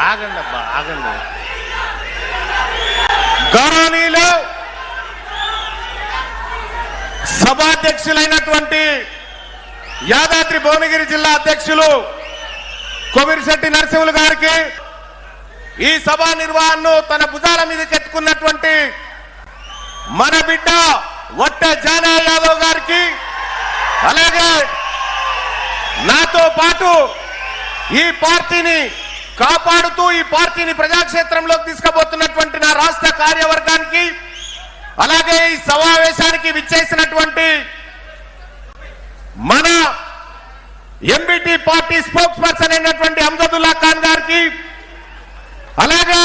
ఆగండి అబ్బా ఆగండి. గౌరవనీయులు సభాధ్యక్షులైనటువంటి యాదాద్రి భువనగిరి జిల్లా అధ్యక్షులు కొమిరిశెట్టి నరసింహులు గారికి, ఈ సభా నిర్వహణను తన భుజాల మీద ఎత్తుకున్నటువంటి మన బిడ్డ వట్ట జానా యాదవ్ గారికి, అలాగే నాతో పాటు ఈ పార్టీని కాపాడుతూ ఈ పార్టీని ప్రజాక్షేత్రంలోకి తీసుకుపోతున్నటువంటి నా రాష్ట్ర కార్యవర్గానికి, అలాగే ఈ సమావేశానికి విచ్చేసినటువంటి మన ఎంబీటీ పార్టీ స్పోక్స్ పర్సన్ అయినటువంటి అమ్జదుల్లా ఖాన్ గారికి, అలాగే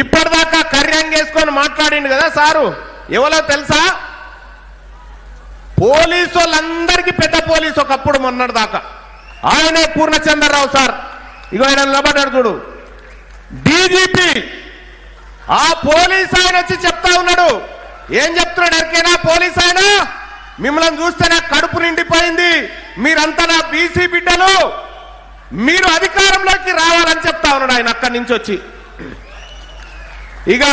ఇప్పటిదాకా కర్యంగ్ వేసుకొని మాట్లాడింది కదా సారు, ఎవరో తెలుసా? పోలీసు వాళ్ళందరికీ పెద్ద పోలీసు ఒకప్పుడు మొన్నటి దాకా ఆయనే పూర్ణచంద్రరావు సార్. ఇగో ఆయన నిలబడ్డాడు చూడు, డీజీపీ. ఆ పోలీస్ ఆయన వచ్చి చెప్తా ఉన్నాడు. ఏం చెప్తున్నాడు ఎరికైనా పోలీస్ ఆయన? మిమ్మల్ని చూస్తే నాకు కడుపు నిండిపోయింది, మీరంతా నా బీసీ బిడ్డలు, మీరు అధికారంలోకి రావాలని చెప్తా ఉన్నాడు ఆయన అక్కడి నుంచి వచ్చి. ఇక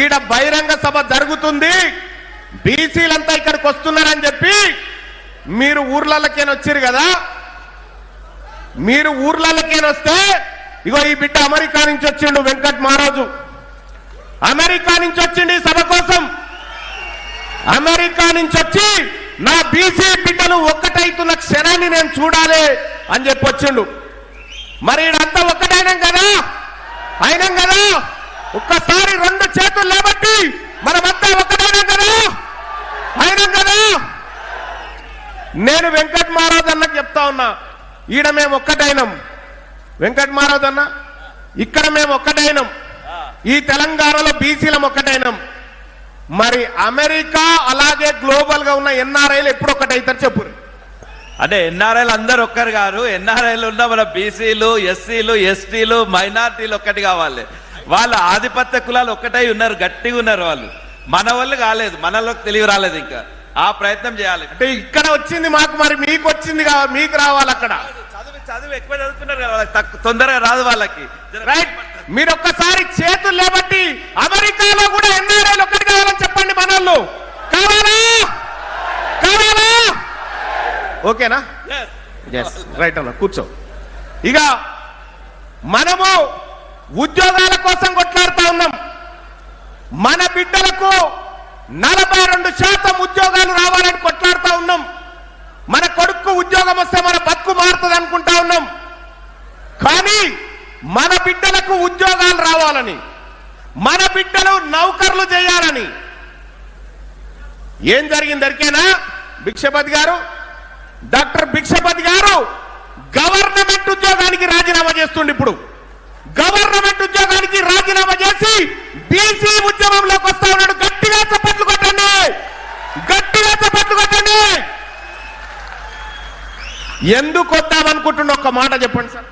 ఈడ బహిరంగ సభ జరుగుతుంది, బీసీలంతా ఇక్కడికి వస్తున్నారని చెప్పి మీరు ఊర్లకేని వచ్చారు కదా. మీరు ఊర్లకేని వస్తే ఇగో ఈ బిడ్డ అమెరికా నుంచి వచ్చిండు, వెంకట్ మహారాజు అమెరికా నుంచి వచ్చిండు ఈ సభ కోసం. అమెరికా నుంచి వచ్చి నా బీసీ బిడ్డలు ఒక్కటైతున్న క్షణాన్ని నేను చూడాలి అని చెప్పి వచ్చిండు. మరి ఇదంతా ఒక్కటైనాం కదా, అయినాం కదా. ఒక్కసారి రెండు చేతులు లేబట్టి మనమంతా ఒక్కటైనాం కదా, అయినాం కదా. నేను వెంకట్ మహారాజ్ అన్నకు చెప్తా ఉన్నా, ఈడ మేము ఒక్కటైనాం. వెంకట్ మహారాజ్ అన్న, ఇక్కడ మేము ఒక్కటైనాం, ఈ తెలంగాణలో బీసీలం ఒక్కటైనాం. మరి అమెరికా అలాగే గ్లోబల్ గా ఉన్న ఎన్ఆర్ఐలు ఎప్పుడు ఒక్కటైతారు చెప్పు? అంటే ఎన్ఆర్ఐలు అందరు ఒక్కరు గారు. ఎన్ఆర్ఐలు ఉన్న మన బీసీలు, ఎస్సీలు, ఎస్టీలు, మైనార్టీలు ఒక్కటి కావాలి. వాళ్ళ ఆధిపత్య కులాలు ఒక్కటై ఉన్నారు, గట్టిగా ఉన్నారు వాళ్ళు. మన వాళ్ళు కాలేదు, మనలోకి తెలివి రాలేదు. ఇంకా ఆ ప్రయత్నం చేయాలి. అంటే ఇక్కడ వచ్చింది మాకు, మరి మీకు వచ్చింది మీకు రావాలి. అక్కడ చదువు ఎక్కువ చదువుతున్నారు కదా, తొందరగా రాదు వాళ్ళకి. రైట్. మీరు ఒక్కసారి చేతులు లేబట్టి అమెరికాలో కూడా ఎన్ఆర్ఐలు ఒక్కటి కావాలని చెప్పండి. మనోళ్ళు కావాలా? కావాలా? ఓకేనా? రైట్ అన్న, కూర్చో. ఇక మనము ఉద్యోగాల కోసం కొట్లాడుతా ఉన్నాం. మన బిడ్డలకు 42% ఉద్యోగాలు రావాలని కొట్లాడుతా ఉన్నాం. మన కొడుకు ఉద్యోగం వస్తే మన బతుకు మారుతుంది అనుకుంటా ఉన్నాం. కానీ మన బిడ్డలకు ఉద్యోగాలు రావాలని, మన బిడ్డలు నౌకర్లు చేయాలని ఏం జరిగింది ఎరికేనా? భిక్షపతి గారు, డాక్టర్ భిక్షపతి గారు గవర్నమెంట్ ఉద్యోగానికి రాజీనామా చేస్తుండే. ఇప్పుడు గవర్నమెంట్ ఉద్యోగానికి రాజీనామా చేసి బీసీ ఉద్యమంలోకి వస్తా ఉన్నాడు. గట్టిగా చప్పట్లు కొట్టండి, గట్టిగా చప్పట్లు కొట్టండి. ఎందుకు వద్దామనుకుంటున్న ఒక్క మాట చెప్పండి సార్.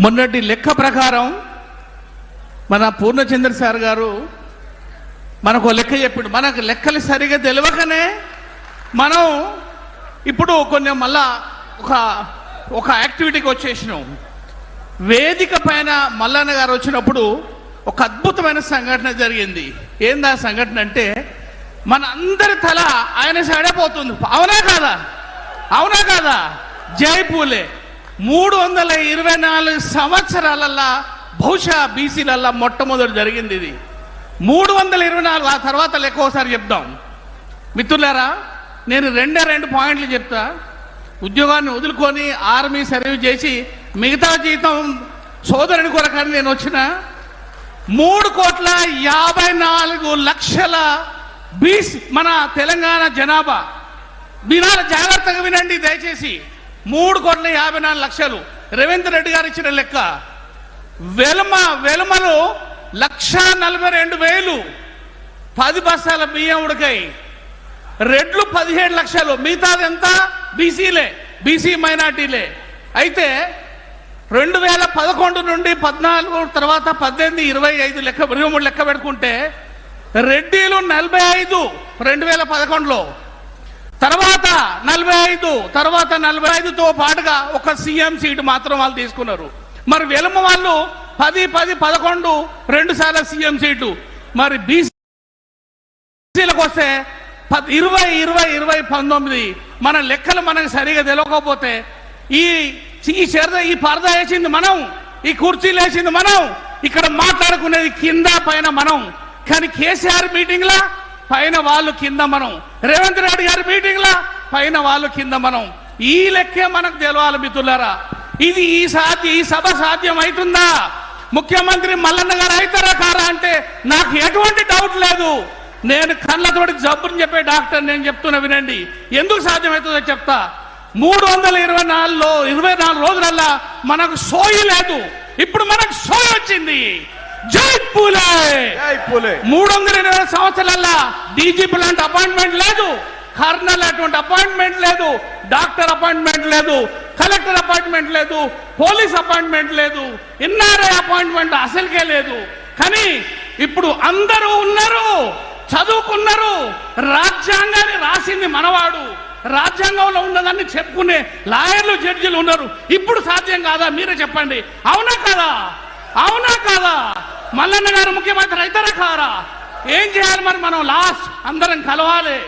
మొన్నటి లెక్క ప్రకారం మన పూర్ణచంద్ర సార్ గారు మనకు లెక్క చెప్పిండు. మనకు లెక్కలు సరిగా తెలియకనే మనం ఇప్పుడు కొంచెం మళ్ళా ఒక యాక్టివిటీకి వచ్చేసినాం. వేదిక పైన మల్లన్న గారు వచ్చినప్పుడు ఒక అద్భుతమైన సంఘటన జరిగింది. ఏందా సంఘటన అంటే, మన అందరి తల ఆయన సడపోతుంది. అవునా కాదా? అవునా కాదా? జై పూలే 324 సంవత్సరాలల్లా బహుశా బీసీలల్లా మొట్టమొదటి జరిగింది ఇది. 324. ఆ తర్వాత లెక్క ఒకసారి చెప్దాం మిత్రులారా. నేను 2 పాయింట్లు చెప్తా. ఉద్యోగాన్ని వదులుకొని ఆర్మీ సర్వీస్ చేసి మిగతా జీతం సోదరుని కొరకని నేను వచ్చిన 3,54,00,000 బీసీ మన తెలంగాణ జనాభా. వినాలి, జాగ్రత్తగా వినండి దయచేసి. 3,54,00,000 రేవంత్ రెడ్డి గారు ఇచ్చిన లెక్క. వెలుమలు 1,42,000 10 బస్తాల బియ్యం ఉడకాయి. రెడ్లు 17 లక్షలు, మిగతాది ఎంత బీసీలే, బీసీ మైనార్టీలే. అయితే 2011 నుండి 14 తర్వాత 18, 25 లెక్క 23 లెక్క పెట్టుకుంటే రెడ్డిలు 45 2011లో, తర్వాత 45తో పాటుగా ఒక సీఎం సీటు మాత్రం వాళ్ళు తీసుకున్నారు. మరి వెలుమ వాళ్ళు 10, 11 2 సార్లు సీఎం సీటు. మరి బీసీలకు వస్తే 20, 19 మన లెక్కలు మనకు సరిగా తెలియకపోతే ఈ పరదా వేసింది మనం, ఈ కుర్చీలు వేసింది మనం, ఇక్కడ మాట్లాడుకునేది కింద పైన మనం. కానీ కేసీఆర్ మీటింగ్ లా పైన వాళ్ళు కింద మనం, రేవంత్ రెడ్డి గారి మీటింగ్ లా పైన వాళ్ళు కింద మనం. ఈ లెక్కే మనకు తెలవాలి మిత్రులారా. ఇది ఈ సభ సాధ్యం అవుతుందా? ముఖ్యమంత్రి మల్లన్న గారు అవుతారా కారా అంటే నాకు ఎటువంటి డౌట్ లేదు. నేను కళ్ళతోటి జబ్బుని చెప్పే డాక్టర్, నేను చెప్తున్నా వినండి. ఎందుకు సాధ్యమవుతుందో చెప్తా. 324 రోజులల్లా మనకు సోయి లేదు, ఇప్పుడు మనకు సోయి వచ్చింది. జై పూలే, జై పూలే. 320 సంవత్సరాల డీజీపీ లాంటి అపాయింట్మెంట్ లేదు, కర్నల్ అటువంటి అపాయింట్మెంట్ లేదు, డాక్టర్ అపాయింట్మెంట్ లేదు, కలెక్టర్ అపాయింట్మెంట్ లేదు, పోలీస్ అపాయింట్మెంట్ లేదు, ఎన్ఆర్ఐ అపాయింట్మెంట్ అసలుకే లేదు. కానీ ఇప్పుడు అందరూ ఉన్నారు, చదువుకున్నారు, రాజ్యాంగాన్ని రాసింది మనవాడు, రాజ్యాంగంలో ఉన్నదాన్ని చెప్పుకునే లాయర్లు, జడ్జిలు ఉన్నారు. ఇప్పుడు సాధ్యం కాదా? మీరే చెప్పండి. అవునా కాదా? అవునా కాదా? మల్లన్న గారు ముఖ్యమంత్రి అవుతారా కారా? ఏం చేయాలి మరి? మనం లాస్ట్ అందరం కలవాలి,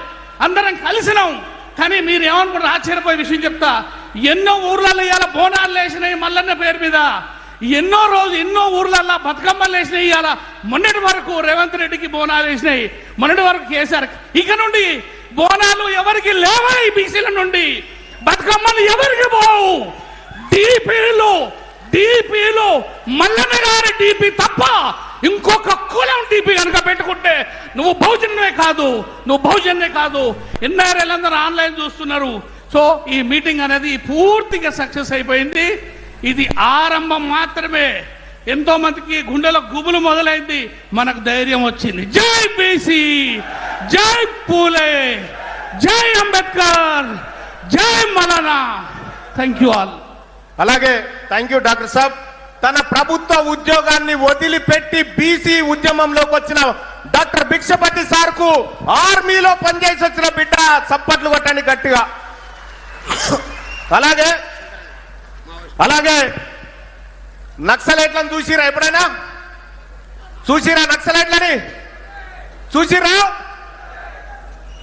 అందరం కలిసినాం. కానీ మీరు ఏమనుకుంటారు? ఆశ్చర్యపోయే విషయం చెప్తా. ఎన్నో ఊర్లలో ఇవాళ బోనాలు వేసినాయి మల్లన్న పేరు మీద, ఎన్నో ఊర్లలో బతుకమ్మలు వేసినాయి. ఇవాళ మొన్నటి వరకు రేవంత్ రెడ్డికి బోనాలు వేసినాయి, మొన్నటి వరకు కేసీఆర్. ఇక నుండి బోనాలు ఎవరికి లేవా? ఈ బీసీల నుండి బతుకమ్మలు ఎవరికి పోవు. డీపీలు మల్లన్న గారి డీపీ తప్ప ఇంకొక కులం డీపీ కనుక పెట్టుకుంటే నువ్వు బహుజన్నే కాదు. ఎన్ఆర్ఐలందరూ ఆన్లైన్ చూస్తున్నారు. సో ఈ మీటింగ్ అనేది పూర్తిగా సక్సెస్ అయిపోయింది. ఇది ఆరంభం మాత్రమే. ఎంతో మందికి గుండెలో గుబులు మొదలైంది, మనకు ధైర్యం వచ్చింది. జై బీసీ, జై పూలే, జై అంబేద్కర్, జై మలానా. Thank you all. అలాగే థ్యాంక్ యూ డాక్టర్ సాబ్. తన ప్రభుత్వ ఉద్యోగాన్ని వదిలిపెట్టి బీసీ ఉద్యమంలోకి వచ్చిన డాక్టర్ భిక్షపతి సార్ కు ఆర్మీలో పనిచేసి వచ్చిన బిడ్డ చప్పట్లు కొట్టండి గట్టిగా. అలాగే నక్సలైట్లను చూసిరా? ఎప్పుడైనా చూసిరా నక్సలైట్లని? చూసిరా?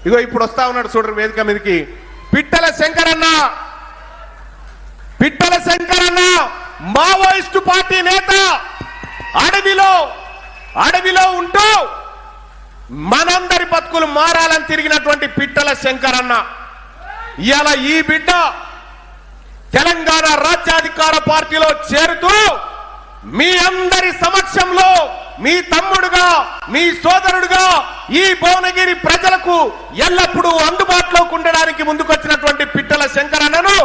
ఇగో ఇప్పుడు వస్తా ఉన్నాడు చూడరు వేదిక మీదకి పిట్టల శంకరన్న మావోయిస్టు పార్టీ నేత. అడవిలో ఉంటూ మనందరి బతుకులు మారాలని తిరిగినటువంటి పిట్టల శంకరన్న ఇవాళ ఈ బిడ్డ తెలంగాణ రాజ్యాధికార పార్టీలో చేరుతూ మీ అందరి సమక్షంలో మీ తమ్ముడుగా, మీ సోదరుడుగా ఈ భువనగిరి ప్రజలకు ఎల్లప్పుడూ అందుబాటులోకి ఉండడానికి ముందుకొచ్చినటువంటి పిట్టల శంకరన్నను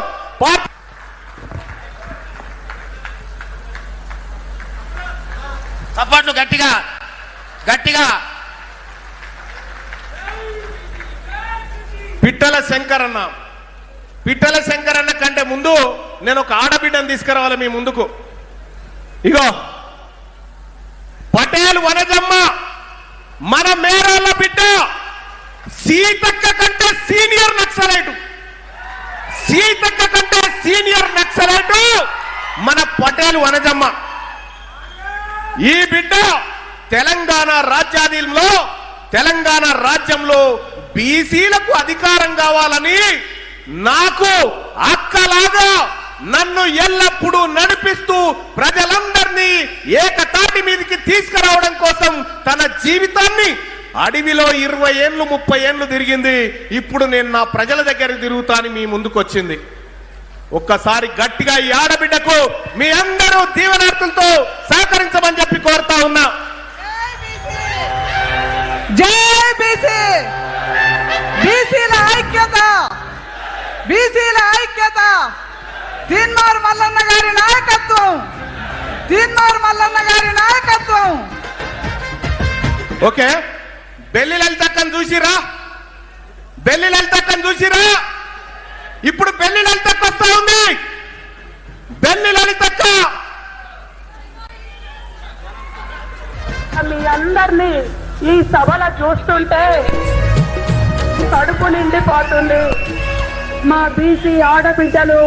చప్పట్లు గట్టిగా పిట్టల శంకరన్న కంటే ముందు నేను ఒక ఆడబిడ్డను తీసుకురావాలి మీ ముందుకు. ఇగో పటేల్ వనజమ్మ, మన మేరాళ్ళ బిడ్డ, సీతక్క కంటే సీనియర్ నక్సలైటు మన పటేల్ వనజమ్మ. ఈ బిడ్డ తెలంగాణ రాజ్యంలో బీసీలకు అధికారం కావాలని నాకు అక్కలాగా నన్ను ఎల్లప్పుడూ నడిపిస్తూ ప్రజలందరినీ ఏకతాటి మీదకి తీసుకురావడం కోసం తన జీవితాన్ని అడవిలో 20 ఏళ్ళు 30 ఏళ్ళు తిరిగింది. ఇప్పుడు నేను నా ప్రజల దగ్గరికి తిరుగుతాను మీ ముందుకు వచ్చింది. ఒక్కసారి గట్టిగా ఈ ఆడబిడ్డకు మీ అందరూ దీవెనార్థులతో సహకరించమని చెప్పి కోరుతా ఉన్నా. జై బీసీ, బీసీల ఐక్యత, తీన్మార్ మల్లన్న గారి నాయకత్వం. ఓకే, బెల్లి లలితక్కను చూసిరా? ఇప్పుడు బెల్లి లలితక్క వస్తా ఉంది. బెల్లి లలితక్క మీ అందరినీ ఈ సభలో చూస్తుంటే కడుపు నిండిపోతుంది. మా బీసీ ఆడబిడ్డలు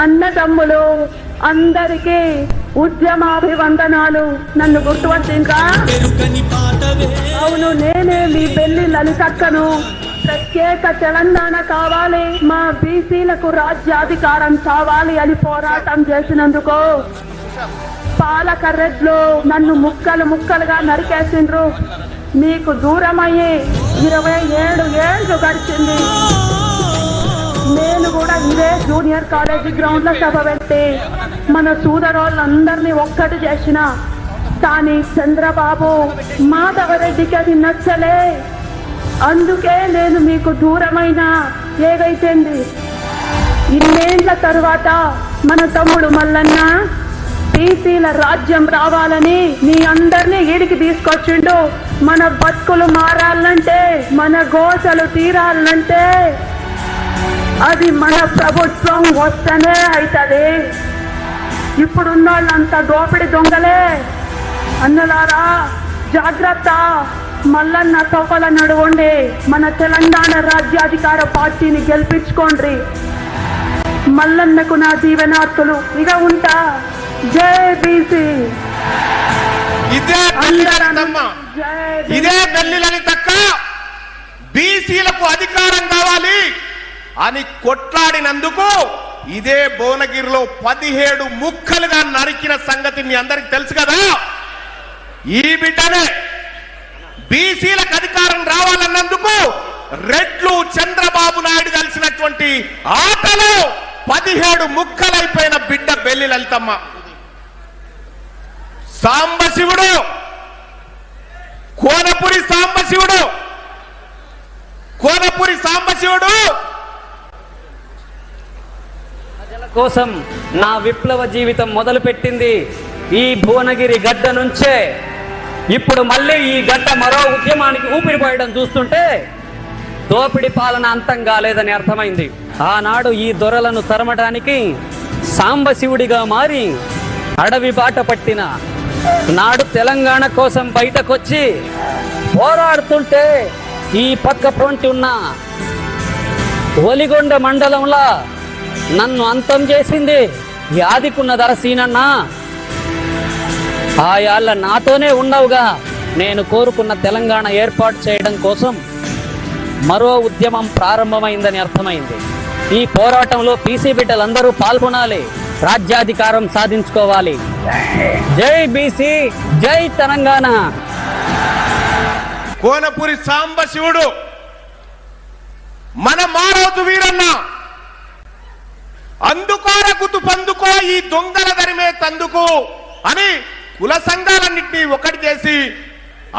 అన్నదమ్ములు అందరికీ ఉద్యమాభివందనాలు. నన్ను గుర్తుపట్టిండ్రా? అవును, నేనే మీ బెల్లి లలితక్కను. ప్రత్యేక తెలంగాణ కావాలి, మా బీసీలకు రాజ్యాధికారం కావాలి అని పోరాటం చేసినందుకు పాలక రెడ్లు నన్ను ముక్కలు ముక్కలుగా నరికేసిండ్రు. మీకు దూరమయ్యి 27 ఏళ్ళు గడిచింది. నేను కూడా ఇదే జూనియర్ కాలేజీ గ్రౌండ్ లో సభ పెట్టి మన సోదరులందరినీ ఒక్కటి చేసిన. కానీ చంద్రబాబు మాధవరెడ్డికి అది నచ్చలే. అందుకే నేను మీకు దూరమైన ఏదైతేంది. ఇన్నేళ్ల తరువాత మన తమ్ముడు మల్లన్న బీసీల రాజ్యం రావాలని మీ అందరినీ ఈడికి తీసుకొచ్చిండు. మన బతుకులు మారాలంటే, మన గోసలు తీరాలంటే అది మన ప్రభుత్వం వస్తేనే అవుతుంది. ఇప్పుడున్న వాళ్ళంతా దోపిడి దొంగలే. అన్నలారా జాగ్రత్త, మల్లన్న తోకల నడువండి, మన తెలంగాణ రాజ్యాధికార పార్టీని గెలిపించుకోండి. మల్లన్నకు నా దీవెనార్తులు. ఇక ఉంటా. జై బీసీ. ఇదే ఇదే బెల్లి లలితక్క బీసీలకు అధికారం కావాలి అని కొట్లాడినందుకు ఇదే భువనగిరిలో 17 ముక్కలుగా నరికిన సంగతి మీ అందరికి తెలుసు కదా. ఈ బిడ్డనే బీసీలకు అధికారం రావాలన్నందుకు రెడ్లు చంద్రబాబు నాయుడు కలిసినటువంటి ఆటలో 17 ముక్కలైపోయిన బిడ్డ బెల్లి లలితమ్మ. సాంబశివుడు, కోనపురి సాంబశివుడు కోసం నా విప్లవ జీవితం మొదలుపెట్టింది ఈ భువనగిరి గడ్డ నుంచే. ఇప్పుడు మళ్ళీ ఈ గడ్డ మరో ఉద్యమానికి ఊపిరిపోయడం చూస్తుంటే దోపిడి పాలన అంతం కాలేదని అర్థమైంది. ఆనాడు ఈ దొరలను తరమడానికి సాంబశివుడిగా మారి అడవి బాట పట్టిన నాడు తెలంగాణ కోసం బయటకొచ్చి పోరాడుతుంటే ఈ పక్క పొంటి ఉన్న ఒలిగొండ మండలంలో నన్ను అంతం చేసింది యాదికున్న దరసీనన్న. ఆయాళ్ళ నాతోనే ఉన్నావుగా. నేను కోరుకున్న తెలంగాణ ఏర్పాటు చేయడం కోసం మరో ఉద్యమం ప్రారంభమైందని అర్థమైంది. ఈ పోరాటంలో బీసీ బిడ్డలందరూ పాల్గొనాలి, రాజ్యాధికారం సాధించుకోవాలి. జై బీసీ, జై తెలంగాణ. కోనపురి సాంబశివుడు, మన మారోజు వీరన్న, అందుకోర గుతు పందుకో ఈ దొంగల దరిమే తందుకు అని కుల సంఘాలన్నింటినీ ఒక్కటి చేసి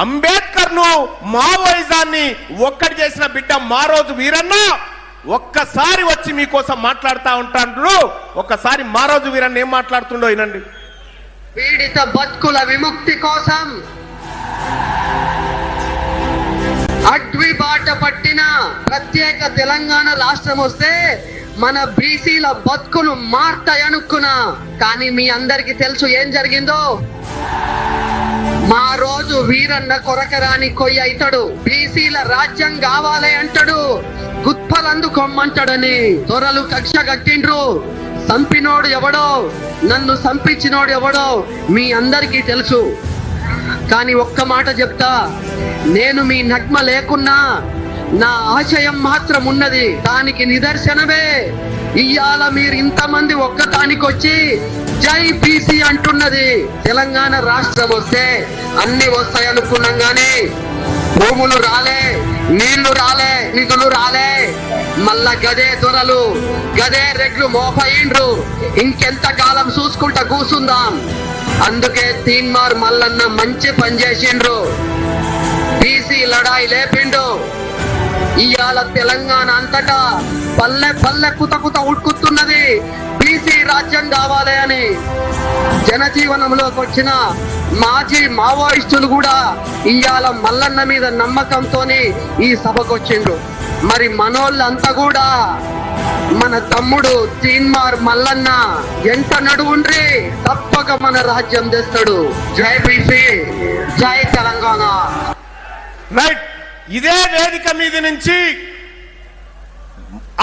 అంబేద్కర్ ను మావోయిజాన్ని ఒక్కటి చేసిన బిడ్డ మారోజు వీరన్న ఒక్కసారి వచ్చి మీకోసం మాట్లాడుతూ ఉంటాడు. ఒక్కసారి మారోజు వీరన్న ఏం మాట్లాడుతుండో వినండి. పీడిత బతుకుల విముక్తి కోసం అడ్వి బాట పట్టిన ప్రత్యేక తెలంగాణ రాష్ట్రం వస్తే మన బీసీల బతుకులు మారుతాయనుకున్నా. కానీ మీ అందరికి తెలుసు ఏం జరిగిందో. మా రోజు వీరన్న కొరకరాని కొయ్య అవుతాడు, బీసీల రాజ్యం కావాలి అంటాడు, గుత్పలందుకొమ్మంటాడని దొరలు కక్ష కట్టిండ్రు. సంపినోడు ఎవడో, నన్ను సంపించినోడు ఎవడో మీ అందరికీ తెలుసు. కానీ ఒక్క మాట చెప్తా, నేను మీ నగ్మ లేకున్నా నా ఆశయం మాత్రం ఉన్నది. దానికి నిదర్శనమే ఇయ్యాల మీరు ఇంతమంది ఒక్కదానికి వచ్చి జై బీసీ అంటున్నది. తెలంగాణ రాష్ట్రం వస్తే అన్ని వస్తాయి అనుకున్నాం గానీ భూములు రాలే, నీళ్లు రాలే, నిధులు రాలే. మళ్ళా గదే దొరలు, గదే రెడ్లు మోపయిండ్రు. ఇంకెంత కాలం చూసుకుంటా కూసుందాం. అందుకే తీన్మార్ మల్లన్న మంచి పని చేసిండ్రు, బీసీ లడాయి లేపిండు. ఇవాళ తెలంగాణ అంతటా పల్లె పల్లె కుత కుత ఉడుకుతున్నది బీసీ రాజ్యం కావాలి అని. జనజీవనంలోకి వచ్చిన మాజీ మావోయిస్టులు కూడా ఇవాళ మల్లన్న మీద నమ్మకంతోని ఈ సభకు వచ్చిండ్రు. మరి మనోళ్ళంతా కూడా మన తమ్ముడు తీన్మార్ మల్లన్న ఎంత నడువుండ్రి, తప్పక మన రాజ్యం తెస్తాడు. జై బీసీ, జై తెలంగాణ. రైట్. ఇదే వేదిక మీద నుంచి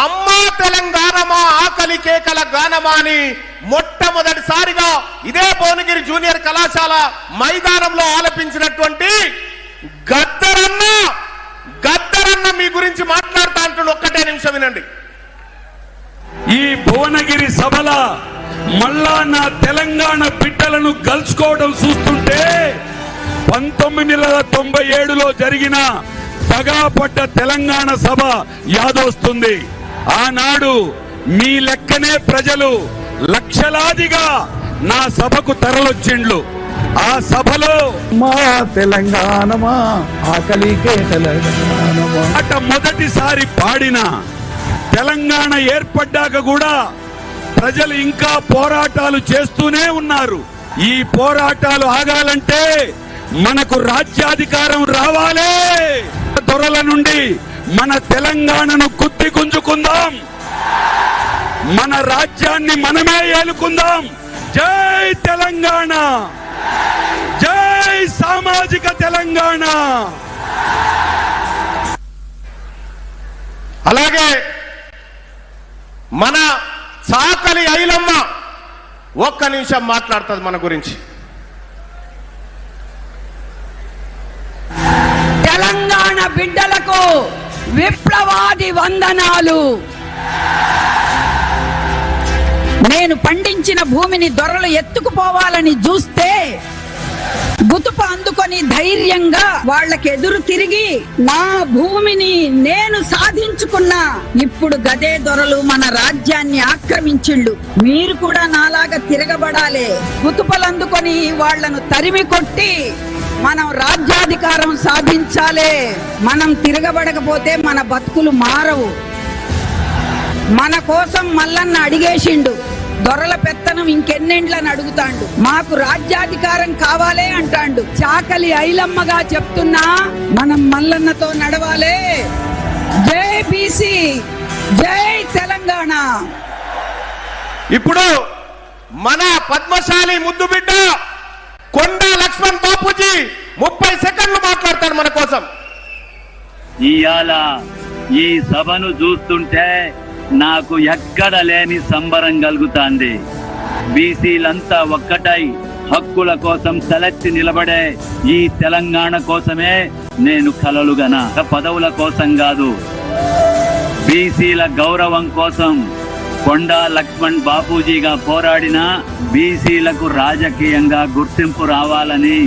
అమ్మా తెలంగాణమా ఆకలి కేకల గానమా అని మొట్టమొదటిసారిగా ఇదే భువనగిరి జూనియర్ కళాశాల మైదానంలో ఆలపించినటువంటి గద్దరన్న మీ గురించి మాట్లాడుతా అంటున్నాడు. ఒక్కటే నిమిషం వినండి. ఈ భువనగిరి సభల మళ్ళా నా తెలంగాణ బిడ్డలను గెలుచుకోవడం చూస్తుంటే 1997లో జరిగిన పగాపడ్డ తెలంగాణ సభ యాదొస్తుంది. ఆనాడు మీ లెక్కనే ప్రజలు లక్షలాదిగా నా సభకు తరలొచ్చిండ్లు. ఆ సభలో మా తెలంగాణమా ఆకలికే తెలంగాణమా అట మొదటిసారి పాడిన తెలంగాణ ఏర్పడ్డాక కూడా ప్రజలు ఇంకా పోరాటాలు చేస్తూనే ఉన్నారు. ఈ పోరాటాలు ఆగాలంటే మనకు రాజ్యాధికారం రావాలి. దొరల నుండి మన తెలంగాణను కుత్తి గుంజుకుందాం. మన రాజ్యాన్ని మనమే ఏలుకుందాం. జై తెలంగాణ, జై సామాజిక తెలంగాణ. అలాగే మన చాకలి ఐలమ్మ ఒక్క నిమిషం మాట్లాడుతుంది మన గురించి. తెలంగాణ బిడ్డలకు విప్లవాది వందనాలు. నేను పండించిన భూమిని దొరలు ఎత్తుకుపోవాలని చూస్తే గుతుప అందుకొని ధైర్యంగా వాళ్ళకి ఎదురు తిరిగి నా భూమిని నేను సాధించుకున్నా. ఇప్పుడు గదే దొరలు మన రాజ్యాన్ని ఆక్రమించిండు. మీరు కూడా నాలాగా తిరగబడాలి. గుతుపలందుకొని వాళ్లను తరిమి కొట్టి మనం రాజ్యాధికారం సాధించాలి. మనం తిరగబడకపోతే మన బతుకులు మారవు. మన కోసం మల్లన్న అడిగేసిండు. దొరల పెత్తనం ఇంకెన్నెండ్లని అడుగుతాండు. మాకు రాజ్యాధికారం కావాలే అంటాండు. చాకలి ఐలమ్మగా చెప్తున్నా, మనం మల్లన్నతో నడవాలే. జై బీసీ, జై తెలంగాణ. ఇప్పుడు మన పద్మశాలి ముద్దు బిడ్డ కొండా లక్ష్మణ్ బాపూజీ 30 సెకండ్లు మాట్లాడతాడు మన కోసం. ఇయాల ఈ సభను చూస్తుంటే నాకు ఎక్కడ లేని సంబరం కలుగుతాంది. బీసీలంతా ఒక్కటై హక్కుల కోసం తలెత్తి నిలబడే ఈ తెలంగాణ కోసమే నేను కలలుగన. పదవుల కోసం కాదు, బీసీల గౌరవం కోసం కొండా లక్ష్మణ్ బాపూజీగా పోరాడిన బీసీలకు రాజకీయంగా గుర్తింపు రావాలని,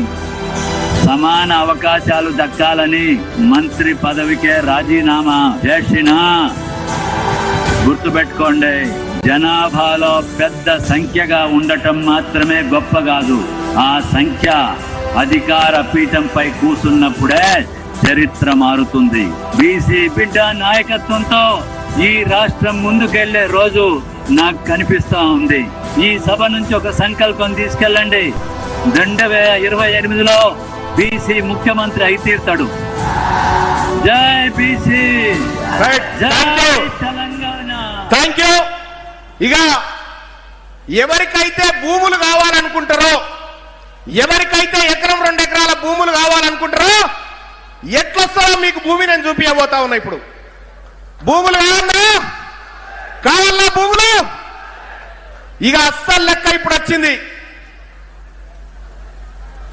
సమాన అవకాశాలు దక్కాలని మంత్రి పదవికే రాజీనామా చేసిన. గుర్తుపెట్టుకోండి, జనాభాలో పెద్ద సంఖ్యగా ఉండటం మాత్రమే గొప్ప కాదు. ఆ సంఖ్య అధికార పీఠంపై కూసున్నప్పుడే చరిత్ర మారుతుంది. బీసీ బిడ్డ నాయకత్వంతో ఈ రాష్ట్రం ముందుకెళ్లే రోజు నాకు కనిపిస్తా ఉంది. ఈ సభ నుంచి ఒక సంకల్పం తీసుకెళ్ళండి. 2028లో బీసీ ముఖ్యమంత్రి అయి తీర్తాడు. జై బీసీ, జై తెలంగాణ. Thank you. ఇక ఎవరికైతే భూములు కావాలనుకుంటారో, ఎవరికైతే ఎకరం 2 ఎకరాల భూములు కావాలనుకుంటారో, ఎట్లొస్తారో మీకు భూమి నేను చూపించబోతా ఉన్నా. ఇప్పుడు భూములు కావాలా భూములు? ఇక అస్సలు లెక్క ఇప్పుడు వచ్చింది.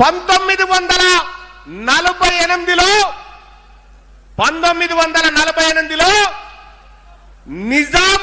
1948లో నిజాం